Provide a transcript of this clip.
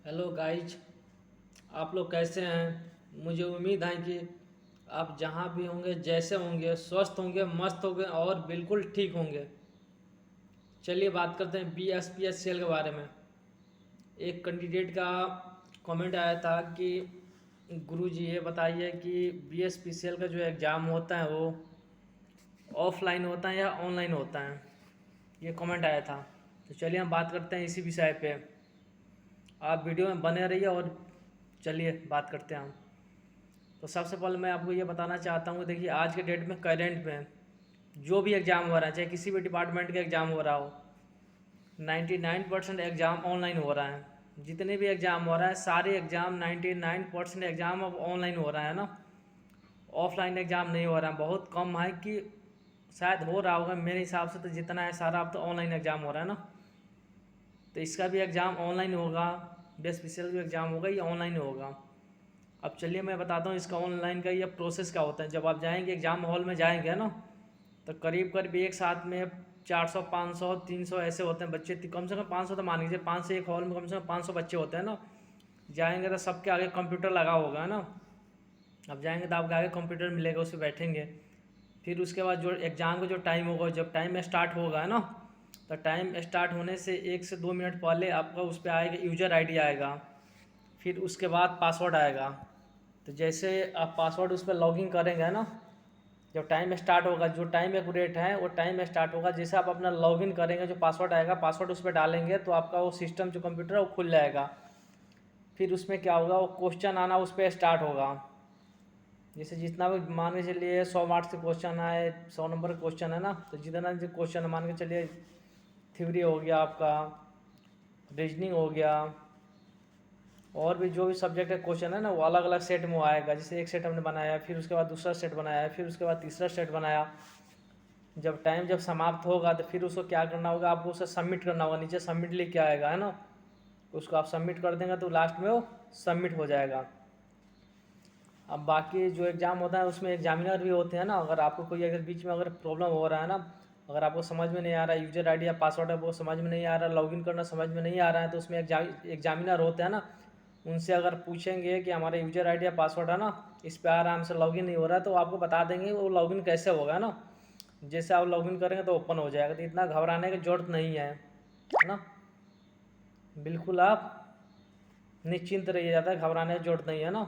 Hello guys. आप लोग कैसे हैं? मुझे उम्मीद है कि आप जहाँ भी होंगे, जैसे होंगे, स्वस्थ होंगे, मस्त होंगे और बिल्कुल ठीक होंगे। चलिए बात करते हैं BSPSCL के बारे में। एक कैंडिडेट का कमेंट आया था कि गुरुजी ये बताइए कि BSPCL का जो एग्ज़ाम होता है वो ऑफलाइन होता है या ऑनलाइन होता है। ये कमेंट आया था। तो चलिए हम बात करते हैं इसी विषय पे। आप वीडियो में बने रहिए और चलिए बात करते हैं हम। तो सबसे पहले मैं आपको ये बताना चाहता हूँ, देखिए आज के डेट में करेंट में जो भी एग्ज़ाम हो रहा है, चाहे किसी भी डिपार्टमेंट का एग्ज़ाम हो रहा हो, 99% एग्ज़ाम ऑनलाइन हो रहा है। जितने भी एग्ज़ाम हो रहा है सारे एग्ज़ाम 99% एग्ज़ाम अब ऑनलाइन हो रहा है ना। ऑफलाइन एग्ज़ाम नहीं हो रहा है, बहुत कम है कि शायद हो रहा होगा। मेरे हिसाब से तो जितना है सारा अब तो ऑनलाइन एग्ज़ाम हो रहा है ना। तो इसका भी एग्ज़ाम ऑनलाइन होगा, BSPCL भी एग्ज़ाम होगा, ये ऑनलाइन होगा। अब चलिए मैं बताता हूँ इसका ऑनलाइन का ये प्रोसेस क्या होता है। जब आप जाएंगे एग्ज़ाम हॉल में जाएंगे ना, तो करीब करीब एक साथ में 400 500 300 ऐसे होते हैं बच्चे। कम से कम 500 तो मान लीजिए, 5 से एक हॉल में कम से कम 500 बच्चे होते हैं ना। जाएंगे तो सबके आगे कंप्यूटर लगा होगा ना। अब जाएंगे तो आपके आगे कंप्यूटर मिलेगा, उस पर बैठेंगे। फिर उसके बाद जो एग्ज़ाम का जो टाइम होगा, जब टाइम स्टार्ट होगा ना, तो टाइम स्टार्ट होने से 1 से 2 मिनट पहले आपका उस पर आएगा यूजर आईडी आएगा। फिर उसके बाद पासवर्ड आएगा। तो जैसे आप पासवर्ड उस पर लॉगिन करेंगे ना, जब टाइम स्टार्ट होगा, जो टाइम एक्यूरेट है वो टाइम स्टार्ट होगा। जैसे आप अपना लॉगिन करेंगे, जो पासवर्ड आएगा, पासवर्ड उस पर डालेंगे तो आपका वो सिस्टम जो कंप्यूटर है वो खुल जाएगा। फिर उसमें क्या होगा, वो क्वेश्चन आना उस पर स्टार्ट होगा। जैसे जितना भी मान के चलिए 100 मार्क्स के क्वेश्चन आए, 100 नंबर का क्वेश्चन है ना, तो जितना जो क्वेश्चन मान के चलिए, थ्योरी हो गया आपका, रीजनिंग हो गया, और भी जो भी सब्जेक्ट का क्वेश्चन है ना, वो अलग अलग सेट में वो आएगा। जैसे एक सेट हमने बनाया, फिर उसके बाद दूसरा सेट बनाया, फिर उसके बाद तीसरा सेट बनाया। जब समाप्त होगा तो फिर उसको क्या करना होगा, आपको उसे सबमिट करना होगा। नीचे सबमिट लिख के आएगा है ना, उसको आप सबमिट कर देंगे तो लास्ट में वो सबमिट हो जाएगा। अब बाकी जो एग्ज़ाम होता है उसमें एग्जामिनर भी होते हैं ना। अगर आपको कोई अगर बीच में अगर प्रॉब्लम हो रहा है ना, अगर आपको समझ में नहीं आ रहा है, यूजर आईडी या पासवर्ड है वो समझ में नहीं आ रहा, लॉगिन करना समझ में नहीं आ रहा है, तो उसमें एग्जामिनर होते हैं ना। उनसे अगर पूछेंगे कि हमारा यूजर आईडी या पासवर्ड है ना, इस पर आराम से लॉगिन नहीं हो रहा है, तो आपको बता देंगे वो लॉगिन कैसे होगा ना। जैसे आप लॉगिन करेंगे तो ओपन हो जाएगा। तो इतना घबराने की ज़रूरत नहीं है ना। बिल्कुल आप निश्चिंत रहिए, ज़्यादा घबराने की ज़रूरत नहीं है ना।